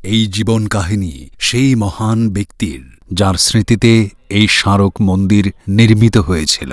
এই জীবন কাহিনী সেই মহান ব্যক্তির, যার স্মৃতিতে এই স্মারক মন্দির নির্মিত হয়েছিল।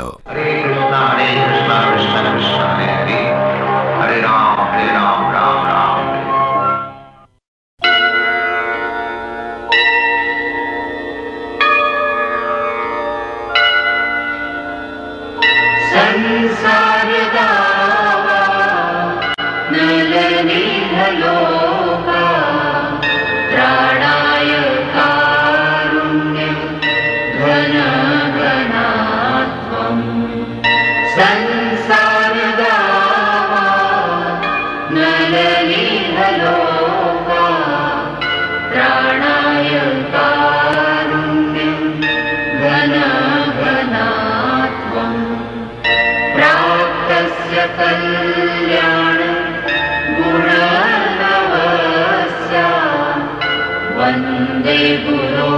वन्दे गुरो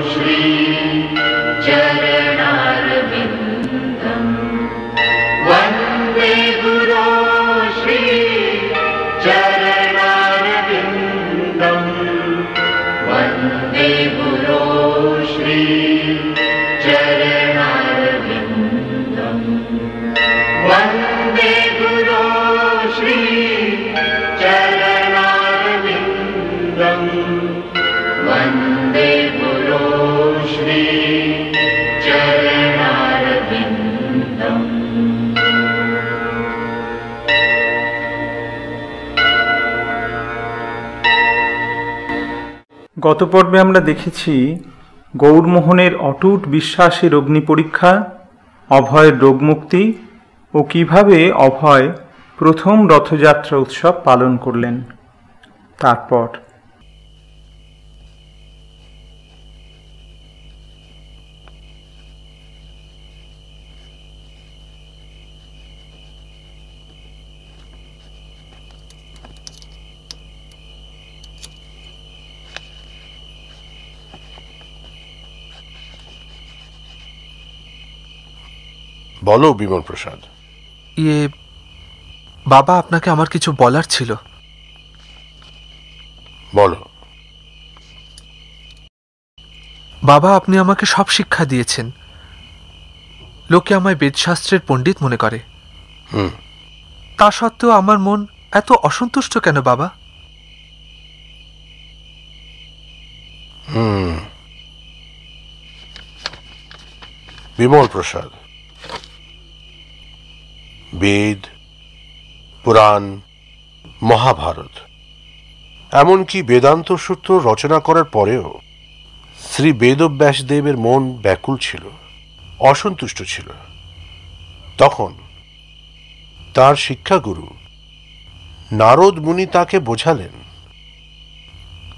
श्री चरणारविन्दम् वन्दे गुरो श्री चरणारविन्दम् वन्दे गुरो श्री चरणारविन्दम् वन्दे गुरो श्री चरणारविन्दम् वन्दे गुरो श्री चरणारविन्दम्। গত পর্বে আমরা দেখেছি গৌরমোহনের অটুট বিশ্বাসের অগ্নি পরীক্ষা, অভয়ের রোগমুক্তি ও কিভাবে অভয় প্রথম রথযাত্রা উৎসব পালন করলেন। তারপর বলো বিমল প্রসাদ। বাবা, আপনাকে আমার কিছু বলার ছিল। বলো। বাবা, আপনি আমাকে সব শিক্ষা দিয়েছেন। লোকে আমায় বেদশাস্ত্রের পণ্ডিত মনে করে। তা সত্ত্বেও আমার মন এত অসন্তুষ্ট কেন বাবা? বিমল প্রসাদ, বেদ, পুরাণ, মহাভারত, এমনকি বেদান্ত সূত্র রচনা করার পরেও শ্রী বেদব্যাসদেবের মন ব্যাকুল ছিল, অসন্তুষ্ট ছিল। তখন তার শিক্ষাগুরু নারদ মুনি তাকে বোঝালেন,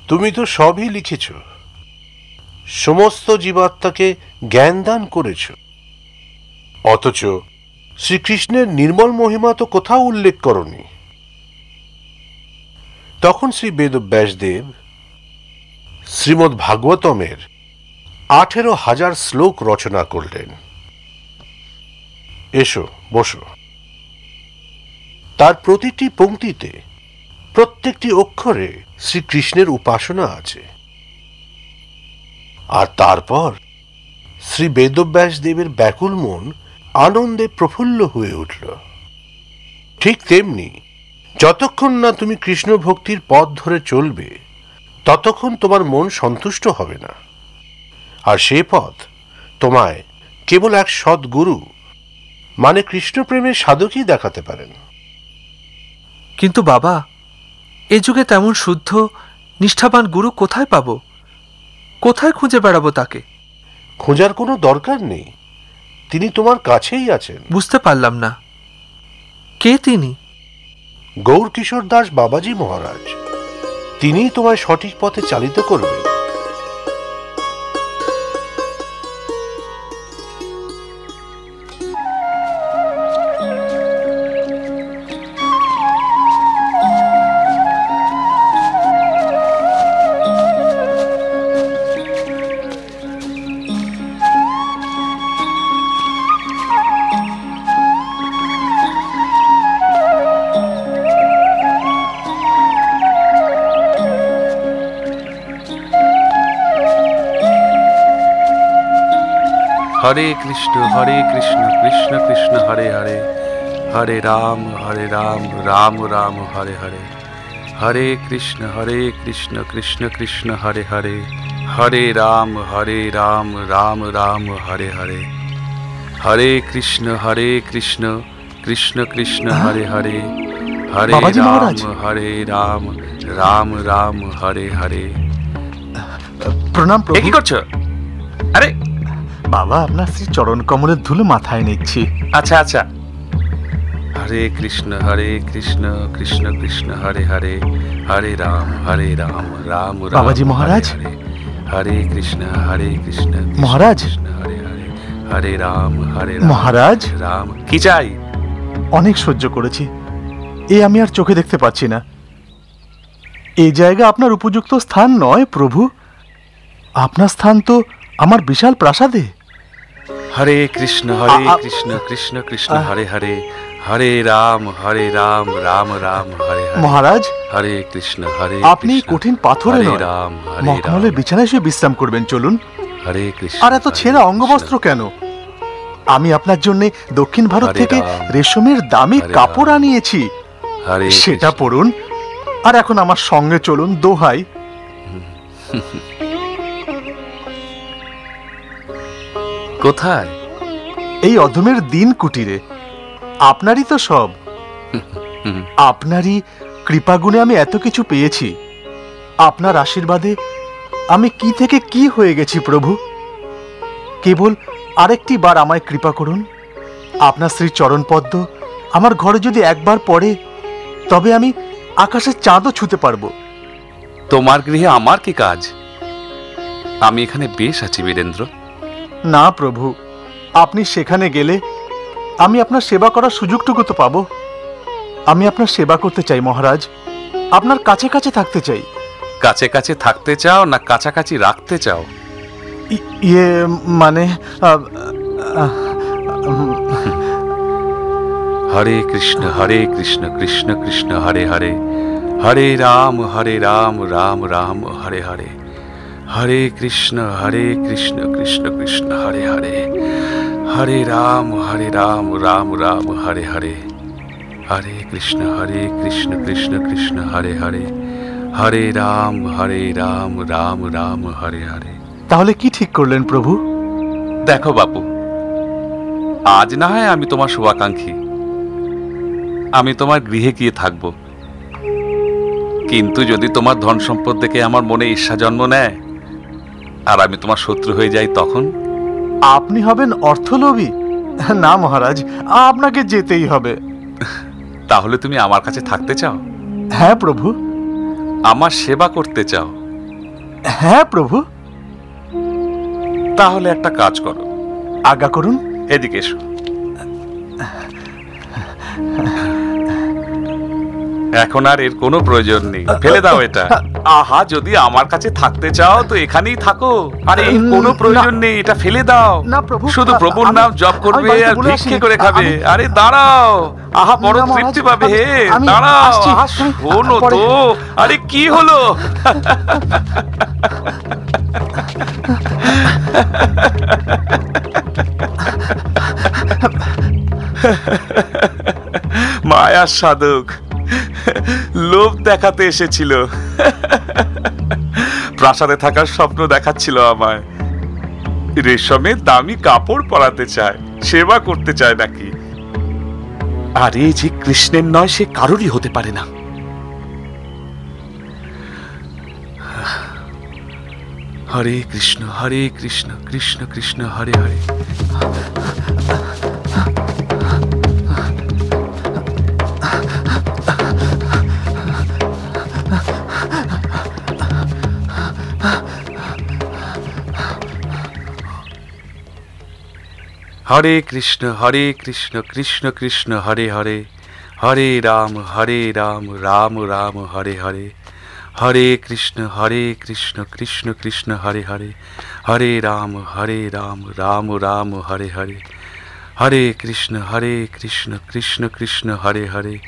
তুমি তো সবই লিখেছ, সমস্ত জীবাত্মাকে জ্ঞান দান করেছ, অথচ শ্রীকৃষ্ণের নির্মল মহিমা তো কোথাও উল্লেখ করনি। তখন শ্রী বেদব্যাসদেব শ্রীমদ্ ভাগবতমের 18,000 শ্লোক রচনা করলেন। এসো, বসো। তার প্রতিটি পংক্তিতে, প্রত্যেকটি অক্ষরে শ্রীকৃষ্ণের উপাসনা আছে। আর তারপর শ্রী বেদব্যাসদেবের ব্যাকুল মন আনন্দে প্রফুল্ল হয়ে উঠল। ঠিক তেমনি যতক্ষণ না তুমি কৃষ্ণ ভক্তির পথ ধরে চলবে, ততক্ষণ তোমার মন সন্তুষ্ট হবে না। আর সে পথ তোমায় কেবল এক সদ্গুরু, মানে কৃষ্ণপ্রেমের সাধকই দেখাতে পারেন। কিন্তু বাবা, এ যুগে তেমন শুদ্ধ নিষ্ঠাবান গুরু কোথায় পাব? কোথায় খুঁজে বেড়াবো তাকে? খোঁজার কোনো দরকার নেই, তিনি তোমার কাছেই আছেন। বুঝতে পারলাম না, কে তিনি? গৌরকিশোর দাস বাবাজি মহারাজ। তিনিই তোমায় সঠিক পথে চালিত করবেন। হরে কৃষ্ণ কৃষ্ণ কৃষ্ণ হরে হরে, হরে রাম রাম রাম হরে হরে, হরে কৃষ্ণ কৃষ্ণ কৃষ্ণ হরে হরে, হরে রাম রাম রাম হরে হরে, হরে কৃষ্ণ কৃষ্ণ কৃষ্ণ হরে হরে, হরে বাবাজি রাম মহারাজ। রাম রাম হরে হরে। প্রণাম এ প্রভু। কি করছো? আরে বাবা, আপনার শ্রী চরণ কমলের ধুলো মাথায় নিচ্ছি। আচ্ছা আচ্ছা। হরে কৃষ্ণ কৃষ্ণ কৃষ্ণ হরে হরে, হরে রাম রাম রাম বাবাজি মহারাজ। হরে হরে কৃষ্ণ কৃষ্ণ মহারাজ। কৃষ্ণ হরে হরে, হরে রাম মহারাজ। রাম। কি চাই? অনেক সহ্য করেছি, এ আমি আর চোখে দেখতে পাচ্ছি না। এই জায়গা আপনার উপযুক্ত স্থান নয় প্রভু। আপনার স্থান তো আমার বিশাল প্রাসাদে। হরে কৃষ্ণ কৃষ্ণ কৃষ্ণ কৃষ্ণ হরে হরে, হরে রাম রাম রাম হরে হরে। মহারাজ, হরে কৃষ্ণ আপনি কৃষ্ণ, কঠিন পাথরে হরে নয়, রাম মখমলের বিছানায় শুয়ে বিশ্রাম করবেন। চলুন। হরে কৃষ্ণ। আর এত ছেঁড়া অঙ্গবস্ত্র কেন? আমি আপনার জন্য দক্ষিণ ভারত হরে থেকে রাম, রেশমের দামি হরে কাপড় রাম, আনিয়েছি, হরে সেটা কৃষ্ণ। পরুন। আর এখন আমার সঙ্গে চলুন, দোহাই। কোথায়? এই অধমের দিন কুটিরে। আপনারই তো সব। আপনারই কৃপাগুণে আমি এত কিছু পেয়েছি। আপনার আশীর্বাদে আমি কি থেকে কি হয়ে গেছি প্রভু। কেবল আরেকটি বার আমায় কৃপা করুন। আপনার শ্রী চরণ পদ্ম আমার ঘরে যদি একবার পড়ে, তবে আমি আকাশের চাঁদও ছুঁতে পারবো। তোমার গৃহে আমার কি কাজ? আমি এখানে বেশ আছি বীরেন্দ্র। না প্রভু, আপনি সেখানে গেলে আমি আপনার সেবা করার সুযোগটুকু তো পাবো। আমি আপনার সেবা করতে চাই মহারাজ, আপনার কাছে কাছে থাকতে চাই। কাছে কাছে থাকতে চাও না কাছাকাছি রাখতে চাও? ইয়ে মানে হরে কৃষ্ণ কৃষ্ণ কৃষ্ণ হরে হরে, হরে রাম রাম রাম হরে হরে, হরে কৃষ্ণ কৃষ্ণ কৃষ্ণ হরে হরে, হরে রাম রাম রাম হরে হরে, হরে কৃষ্ণ কৃষ্ণ কৃষ্ণ হরে হরে, হরে রাম রাম রাম হরে হরে। তাহলে কি ঠিক করলেন প্রভু? দেখো বাপু, আজ না হয় আমি তোমার শুভাকাঙ্ক্ষী, আমি তোমার গৃহে গিয়ে থাকব। কিন্তু যদি তোমার ধন সম্পদ দেখে আমার মনে ঈর্ষা জন্ম নেয় আর আমি তোমার শত্রু হয়ে যাই, তখন? আপনি হবেন অর্থলোভী? না মহারাজ, আপনাকে যেতেই হবে। তাহলে তুমি আমার কাছে থাকতে চাও? হ্যাঁ প্রভু। আমার সেবা করতে চাও? হ্যাঁ প্রভু। তাহলে একটা কাজ করো। আজ্ঞা করুন। এদিকে এসো। এখন আর এর কোনো প্রয়োজন নেই, ফেলে দাও এটা। আহা, যদি আমার কাছে থাকতে চাও তো এখানেই থাকো। আরে এর কোনো প্রয়োজন নেই, এটা ফেলে দাও। না প্রভু, শুধু প্রভুর আমি- নাম জপ আমি করবে বাড়িতে আর বলে ভিক্ষে আসিনি। করে খাবে। আমি- আরে দাঁড়াও, আহা বড় না, মহারাজ, তৃপ্তি পাবে। হে আমি দাঁড়াও, আসছি। আহা শোনো পরে- তো। আরে কি হলো? মায়া সাধক লোভ দেখাতে এসেছিল। প্রাসাদে থাকার স্বপ্ন দেখাচ্ছিল আমায়। রেশমের দামি কাপড় পরাতে চায়, সেবা করতে চায় নাকি? আরে যে কৃষ্ণের নয় সে কারোরই হতে পারে না। হরে কৃষ্ণ কৃষ্ণ কৃষ্ণ হরে হরে। হরে কৃষ্ণ কৃষ্ণ কৃষ্ণ হরে হরে, হরে রাম রাম রাম হরে হরে, হরে কৃষ্ণ কৃষ্ণ কৃষ্ণ হরে হরে, হরে রাম রাম রাম হরে হরে, হরে কৃষ্ণ কৃষ্ণ কৃষ্ণ হরে হরে,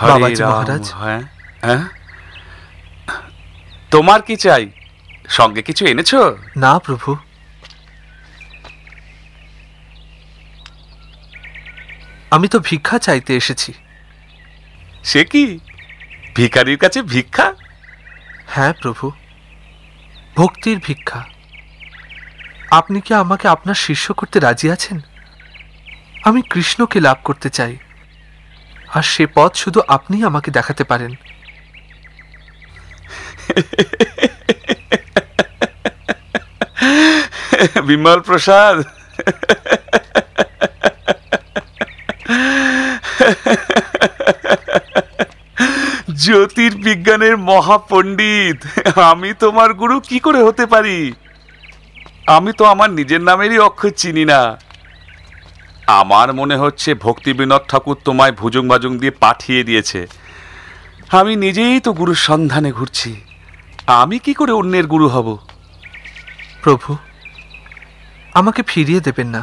হরে বাবাজি রাম। মহারাজ। হ্যাঁ হ্যাঁ, তোমার কি চাই? সঙ্গে কিছু এনেছো? না প্রভু, আমি তো ভিক্ষা চাইতে এসেছি। সে কি, ভিখারির কাছে ভিক্ষা? হ্যাঁ প্রভু, ভক্তির ভিক্ষা। আপনি কি আমাকে আপনার শিষ্য করতে রাজি আছেন? আমি কৃষ্ণকে লাভ করতে চাই, আর সে পথ শুধু আপনিই আমাকে দেখাতে পারেন। বিমল প্রসাদ, জ্যোতির্বিজ্ঞানের মহাপণ্ডিত, আমি তোমার গুরু কি করে হতে পারি? আমি তো আমার নিজের নামেরই অক্ষর চিনি না। আমার মনে হচ্ছে ভক্তি বিনোদ ঠাকুর তোমায় ভুজুং ভাজুং দিয়ে পাঠিয়ে দিয়েছে। আমি নিজেই তো গুরুর সন্ধানে ঘুরছি, আমি কি করে অন্যের গুরু হব? প্রভু, আমাকে ফিরিয়ে দেবেন না।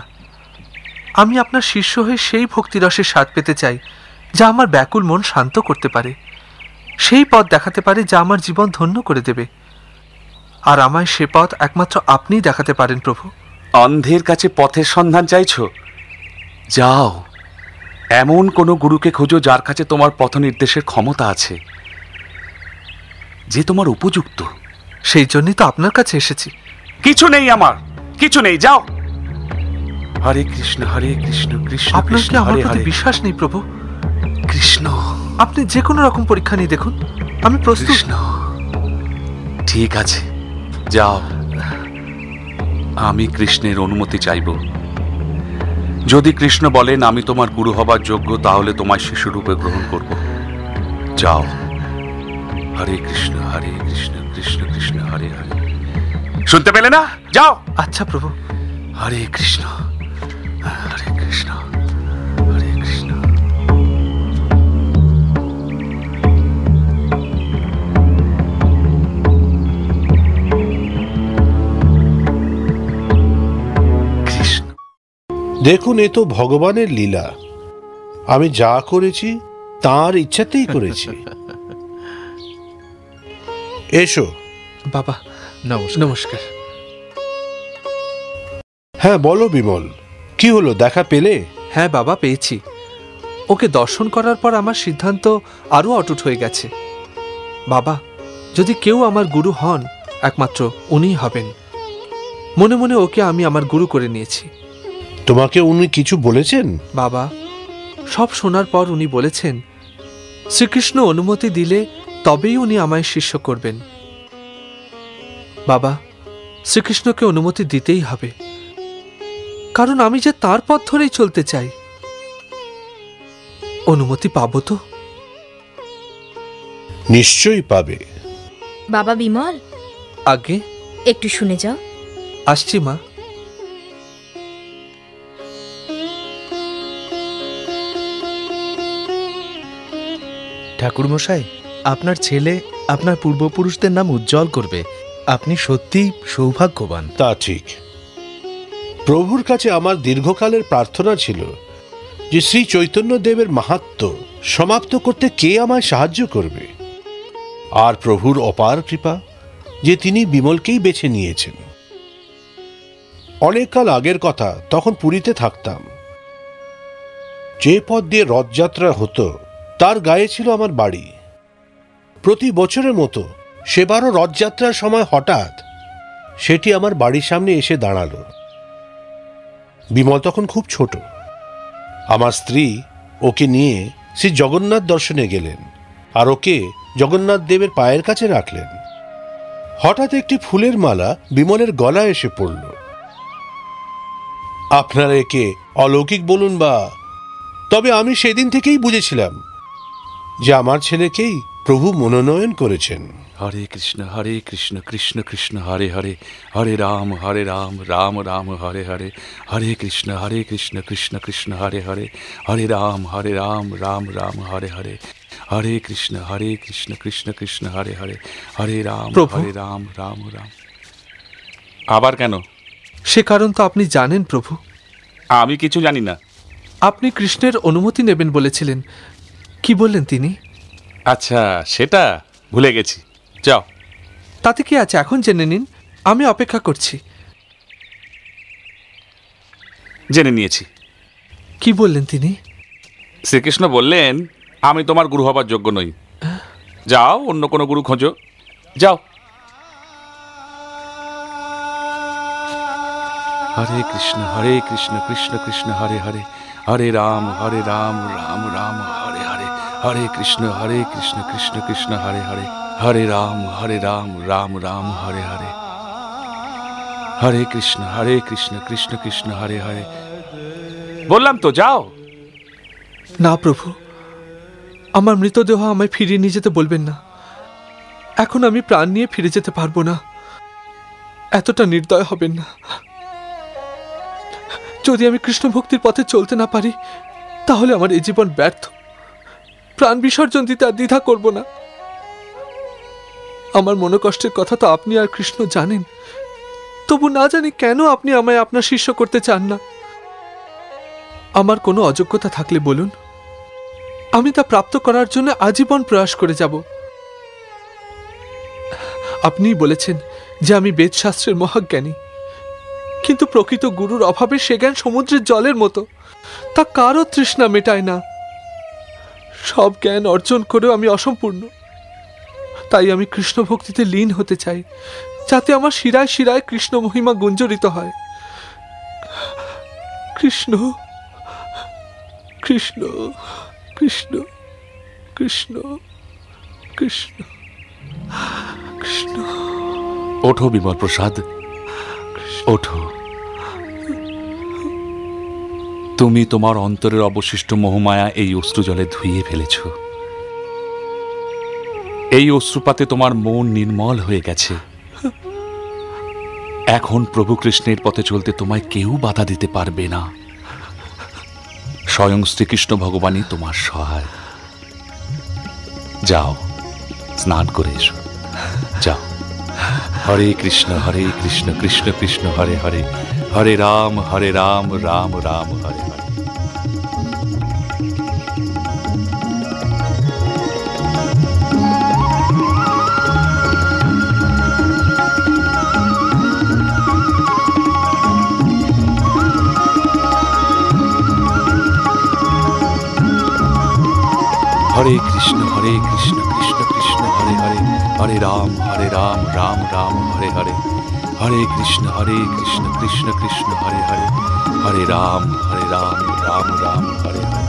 আমি আপনার শিষ্য হয়ে সেই ভক্তিরসের স্বাদ পেতে চাই যা আমার ব্যাকুল মন শান্ত করতে পারে, সেই পথ দেখাতে পারে যা আমার জীবন ধন্য করে দেবে। আর আমায় সে পথ একমাত্র আপনিই দেখাতে পারেন প্রভু। অন্ধের কাছে পথের সন্ধান চাইছো? যাও, এমন কোনো গুরুকে খোঁজো যার কাছে তোমার পথ নির্দেশের ক্ষমতা আছে, যে তোমার উপযুক্ত। সেই জন্যই তো আপনার কাছে এসেছি। কিছু নেই, আমার কিছু নেই, যাও। হরে কৃষ্ণ কৃষ্ণ আপনার কি কৃষ্ণ আমার হরে প্রতি হরে। বিশ্বাস নেই প্রভু? কৃষ্ণ, আপনি যে কোনো রকম পরীক্ষা নিয়ে দেখুন, আমি প্রস্তুত। কৃষ্ণ, ঠিক আছে, যাও। আমি কৃষ্ণের অনুমতি চাইব। যদি কৃষ্ণ বলেন আমি তোমার গুরু হবার যোগ্য, তাহলে তোমায় শিশুরূপে গ্রহণ করব। যাও। হরে কৃষ্ণ কৃষ্ণ কৃষ্ণ হরে হরে। শুনতে পেলে না? যাও। আচ্ছা প্রভু। হরে কৃষ্ণ কৃষ্ণ হরে কৃষ্ণ। কৃষ্ণ, দেখুন, এ তো ভগবানের লীলা। আমি যা করেছি তার ইচ্ছাতেই করেছি। এসো। বাবা নমস্কার। হ্যাঁ বলো বিমল, কি হলো, দেখা পেলে? হ্যাঁ বাবা, পেয়েছি। ওকে দর্শন করার পর আমার সিদ্ধান্ত আরো অটুট হয়ে গেছে। বাবা, যদি কেউ আমার গুরু হন, একমাত্র উনিই হবেন। মনে মনে ওকে আমি আমার গুরু করে নিয়েছি। তোমাকে উনি কিছু বলেছেন? বাবা, সব শোনার পর উনি বলেছেন শ্রীকৃষ্ণ অনুমতি দিলে তবেই উনি আমায় শিষ্য করবেন। বাবা, শ্রীকৃষ্ণকে অনুমতি দিতেই হবে, কারণ আমি যে তার পথ ধরেই চলতে চাই। অনুমতি পাবো তো? নিশ্চয়ই পাবে। বাবা বিমল, আগে একটু শুনে যাও। আসছি মা। ঠাকুরমশাই, আপনার ছেলে আপনার পূর্বপুরুষদের নাম উজ্জ্বল করবে। আপনি সত্যিই সৌভাগ্যবান। তা ঠিক। প্রভুর কাছে আমার দীর্ঘকালের প্রার্থনা ছিল যে শ্রী চৈতন্য দেবের মাহাত্ম্য সমাপ্ত করতে কে আমায় সাহায্য করবে। আর প্রভুর অপার কৃপা যে তিনি বিমলকেই বেছে নিয়েছেন। অনেক কাল আগের কথা, তখন পুরীতে থাকতাম। যে পথ দিয়ে রথযাত্রা হতো তার গায়ে ছিল আমার বাড়ি। প্রতি বছরের মতো সেবারও রথযাত্রার সময় হঠাৎ সেটি আমার বাড়ির সামনে এসে দাঁড়ালো। বিমল তখন খুব ছোট। আমার স্ত্রী ওকে নিয়ে শ্রী জগন্নাথ দর্শনে গেলেন আর ওকে জগন্নাথ দেবের পায়ের কাছে রাখলেন। হঠাৎ একটি ফুলের মালা বিমলের গলায় এসে পড়ল। আপনারা একে অলৌকিক বলুন বা, তবে আমি সেদিন থেকেই বুঝেছিলাম যে আমার ছেলেকেই প্রভু মনোনয়ন করেছেন। হরে কৃষ্ণ কৃষ্ণ কৃষ্ণ হরে হরে, হরে রাম রাম রাম হরে হরে, হরে কৃষ্ণ কৃষ্ণ কৃষ্ণ হরে হরে, হরে রাম রাম রাম হরে হরে, হরে কৃষ্ণ কৃষ্ণ কৃষ্ণ হরে হরে, হরে রাম রাম রাম। আবার কেন? সে কারণ তো আপনি জানেন প্রভু। আমি কিছু জানি না। আপনি কৃষ্ণের অনুমতি নেবেন বলেছিলেন, কি বললেন তিনি? আচ্ছা, সেটা ভুলে গেছি। যাও। তাতে কি আছে, এখন জেনে নিন। আমি অপেক্ষা করছি। জেনে নিয়েছি। কি বললেন তিনি? শ্রীকৃষ্ণ বললেন আমি তোমার গুরু হবার যোগ্য নই, যাও অন্য কোনো গুরু খোঁজো, যাও। হরে কৃষ্ণ কৃষ্ণ কৃষ্ণ হরে হরে, হরে রাম রাম রাম হরে হরে, হরে কৃষ্ণ কৃষ্ণ কৃষ্ণ হরে হরে, হরে রাম রাম রাম হরে হরে, হরে কৃষ্ণ কৃষ্ণ কৃষ্ণ হরে হরে। বললাম তো যাও। না প্রভু, আমার মৃতদেহ আমায় ফিরিয়ে নিয়ে যেতে বলবেন না। এখন আমি প্রাণ নিয়ে ফিরে যেতে পারবো না, এতটা নির্দয় হবেন না। যদি আমি কৃষ্ণ ভক্তির পথে চলতে না পারি তাহলে আমার এই জীবন ব্যর্থ। প্রাণ বিসর্জন দিতে আর দ্বিধা করব না। আমার মনোকষ্টের কথা তো আপনি আর কৃষ্ণ জানেন, তবু না জানি কেন আপনি আমায় আপনার শিষ্য করতে চান না। আমার কোনো অযোগ্যতা থাকলে বলুন, আমি তা প্রাপ্ত করার জন্য আজীবন প্রয়াস করে যাব। আপনিই বলেছেন যে আমি বেদশাস্ত্রের মহাজ্ঞানী, কিন্তু প্রকৃত গুরুর অভাবে সে জ্ঞান সমুদ্রের জলের মতো, তা কারও তৃষ্ণা মেটায় না। সব জ্ঞান অর্জন করেও আমি অসম্পূর্ণ। তাই আমি কৃষ্ণ ভক্তিতে লীন হতে চাই, যাতে আমার শিরায় শিরায় কৃষ্ণ মহিমা গুঞ্জরিত হয়। কৃষ্ণ কৃষ্ণ কৃষ্ণ কৃষ্ণ কৃষ্ণ কৃষ্ণ। ওঠো বিমল প্রসাদ, ওঠো। তুমি তোমার অন্তরের অবশিষ্ট মোহমায়া এই অশ্রু জলে ধুইয়ে ফেলেছ। এই অশ্রুপাতে তোমার মন নির্মল হয়ে গেছে। এখন প্রভু কৃষ্ণের পথে চলতে তোমায় কেউ বাধা দিতে পারবে না। স্বয়ং শ্রীকৃষ্ণ ভগবানই তোমার সহায়। যাও, স্নান করে এসো, যাও। হরে কৃষ্ণ কৃষ্ণ কৃষ্ণ হরে হরে, হরে রাম রাম রাম হরে হরে। হরে কৃষ্ণ কৃষ্ণ কৃষ্ণ হরে হরে, হরে রাম রাম রাম হরে হরে, হরে কৃষ্ণ কৃষ্ণ কৃষ্ণ হরে হরে, হরে রাম রাম রাম হরে হরে।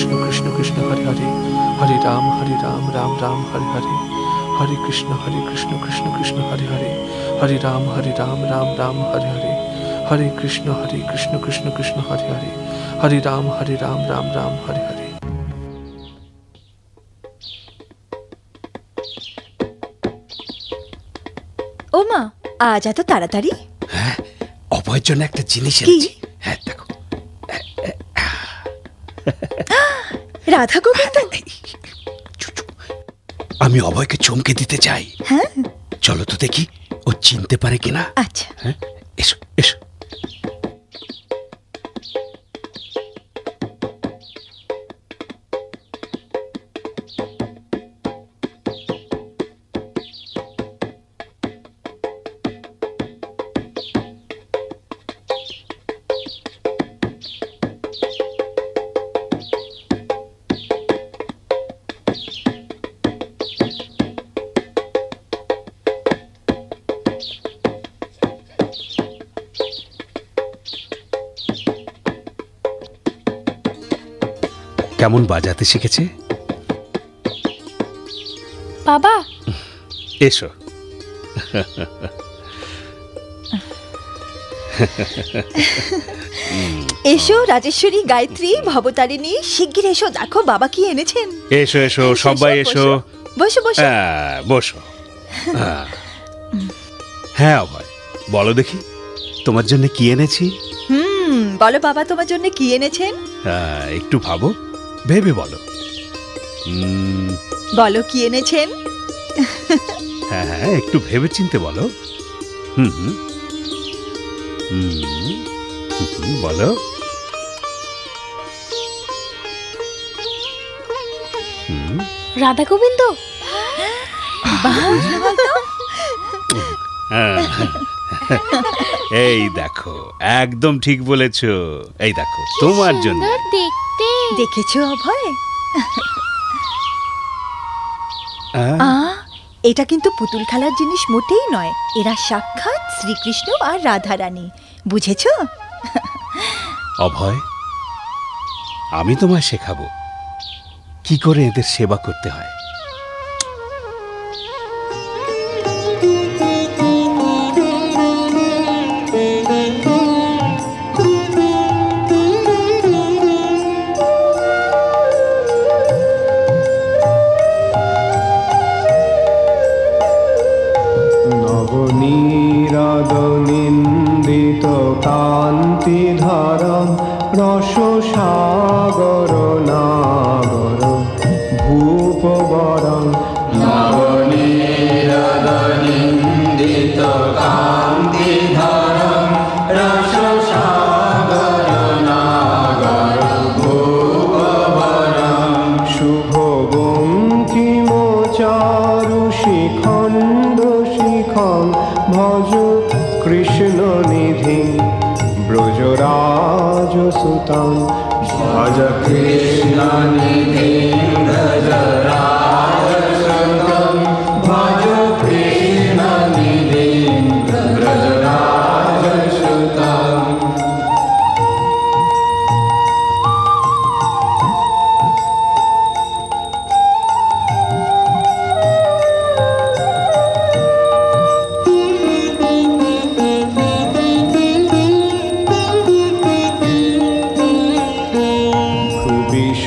কৃষ্ণ কৃষ্ণ হরে হরে, হরে রাম রাম রাম হরে হরে, হরে কৃষ্ণ কৃষ্ণ কৃষ্ণ হরে হরে, হরে রাম রাম রাম হরে হরে, হরে কৃষ্ণ কৃষ্ণ কৃষ্ণ হরে হরে, হরে রাম রাম রাম হরে হরে। ও মা, আজ এত তাড়াতাড়ি? অভয়ের জন্য একটা জিনিস কি? এনেছি। হ্যাঁ দেখো, রাধা গোবিন্দ। আমি অভয়কে চমকে দিতে চাই। হ্যাঁ, চলো তো দেখি ও চিনতে পারে কিনা। আচ্ছা। হ্যাঁ, এসো এসো। কেমন বাজাতে শিখেছে? বাবা, এসো। এসো রাজেশ্বরী, গায়ত্রী, ভবতারিণী, শিগগির এসো, দেখো বাবা কি এনেছেন। এসো এসো সবাই এসো। বসো বসো। বসো। হ্যাঁ অভয়, বলো দেখি তোমার জন্য কি এনেছি। বলো বাবা, তোমার জন্য কি এনেছেন। একটু ভাবো, ভেবে বলো। বলো কি এনেছেন। হ্যাঁ হ্যাঁ, একটু ভেবে চিনতে বলো। বলো। রাধা গোবিন্দ। এই দেখো, একদম ঠিক বলেছ। এই দেখো তোমার জন্য। দেখতে দেখেছো অভয়, এটা কিন্তু পুতুল খেলার জিনিস মোটেই নয়। এরা সাক্ষাৎ শ্রীকৃষ্ণ আর রাধারানী, বুঝেছো? অভয়, আমি তোমায় শেখাবো কি করে এদের সেবা করতে হয়। নবনীরাদনিন্দিত কান্তিধারম রসসাগর নাগর ভূপবরম। নবনীরাদনিন্দিত কান্তিধারম রসসাগর নাগর ভূপবরম। শুভ বঙ্কিম চারু শিখণ্ড শিখং ভজ কৃষ্ণ নিধি ব্রজরাজ সুতং। ভজ কৃষ্ণ নিধি ব্রজরাজ সুতং। ভজ কৃষ্ণ নিধি ব্রজরাজ সুতং।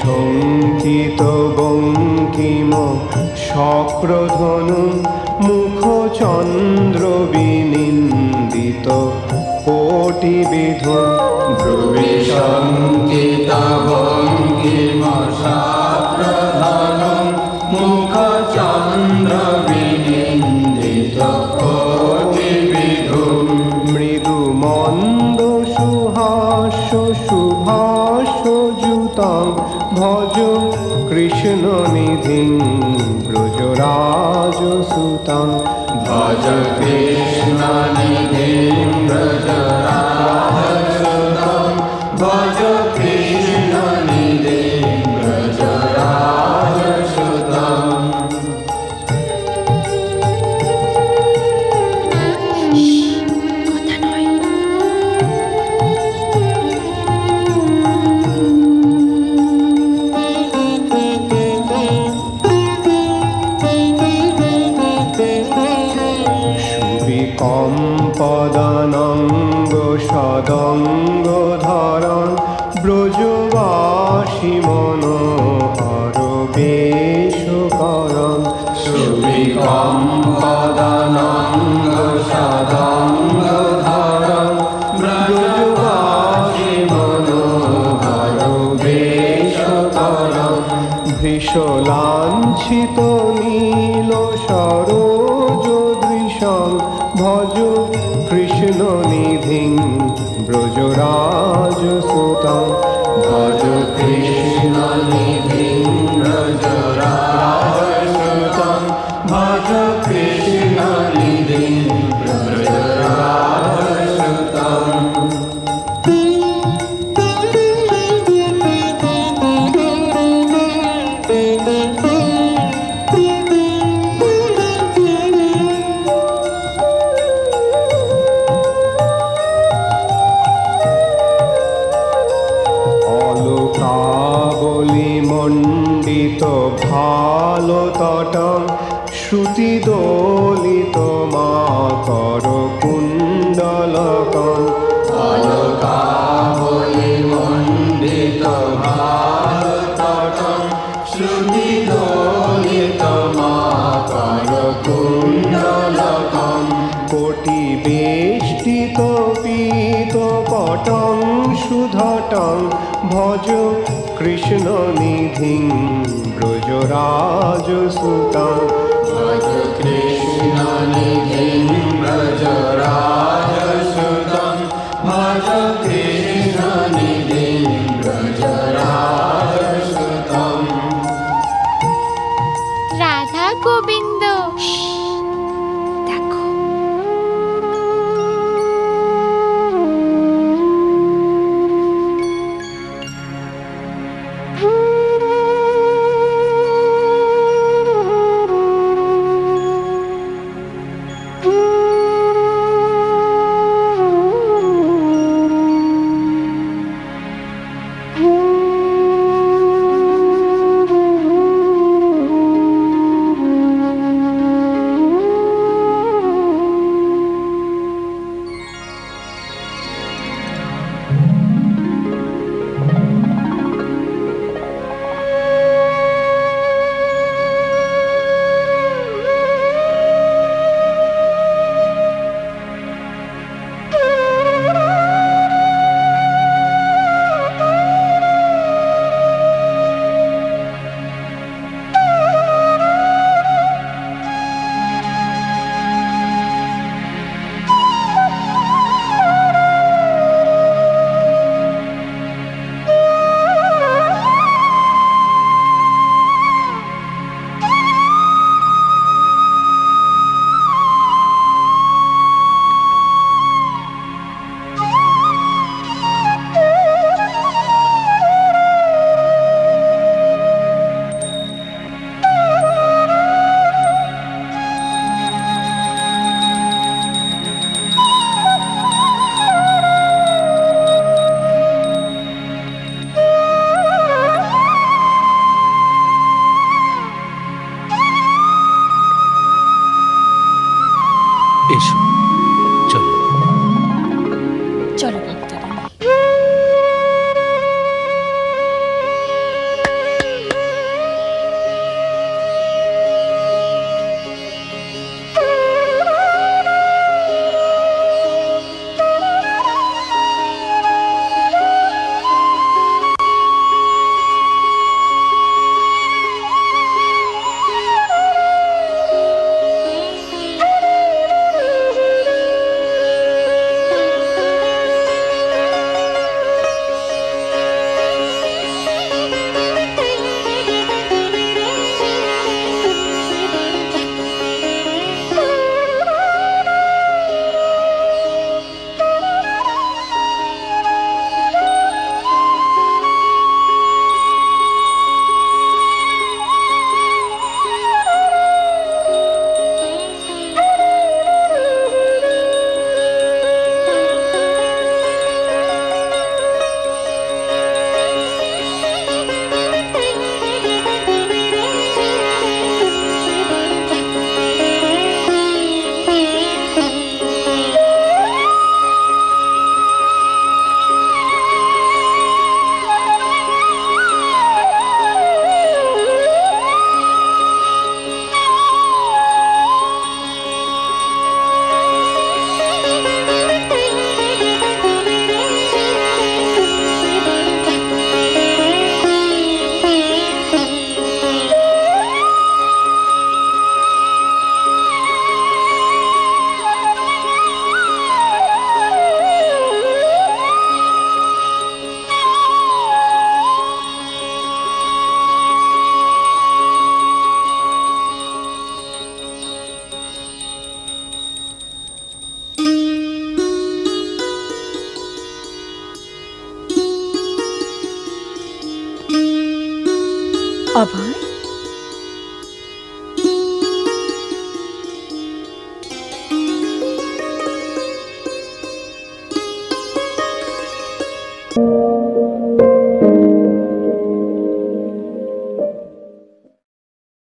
শঙ্কিত বঙ্কিম শক্রধনু মুখ চন্দ্র বিনিন্দিত কোটি বিধু। ভ্রুবি শঙ্কিত বঙ্কিম শক্রধনু মুখ চন্দ্র বিনিন্দিত কোটি বিধু। মৃদু মন্দ সুহাস্য শুভাস্য যুতং ভজ কৃষ্ণ নিধি ব্রজরাজ সুতং। ভজ কৃষ্ণ নিধি ব্রজরাজ সুতং। ভজ কৃষ্ণ নিধি ব্রজরাজ সুতং। কথা নয়। কম্পদানঙ্গ সদঙ্গ ধরণ ব্রজবাসী মনোহর বেশ করণ। সুবিকম্পদানঙ্গ সদঙ্গ ধরণ লাঞ্ছিত নীল সরোজ দৃশং ভজ কৃষ্ণ নিধিং ব্রজরাজ সুতং ভজ কৃষ্ণ নিধিং ব্রজরাজ সুতং ভজ কৃষ্ণ নিধিং ব্রজরাজ সুতং মণ্ডিত ভালো তটং শ্রুতি দোলিত মাকর কুণ্ডলকং অলকাবলি মণ্ডিত ভালো তটং শ্রুতি দোলিত মাকর কুণ্ডলকং কোটি বেষ্টিত পীত পটং সুধটং ভজ কৃষ্ণ নিধিং ব্রজরাজ সুতং ভজ কৃষ্ণ নিধিং ব্রজরাজ সুতং ভজ কৃষ্ণ নিধিং ব্রজরাজ সুতং রাধা গোবিন্দ দেখো অভয়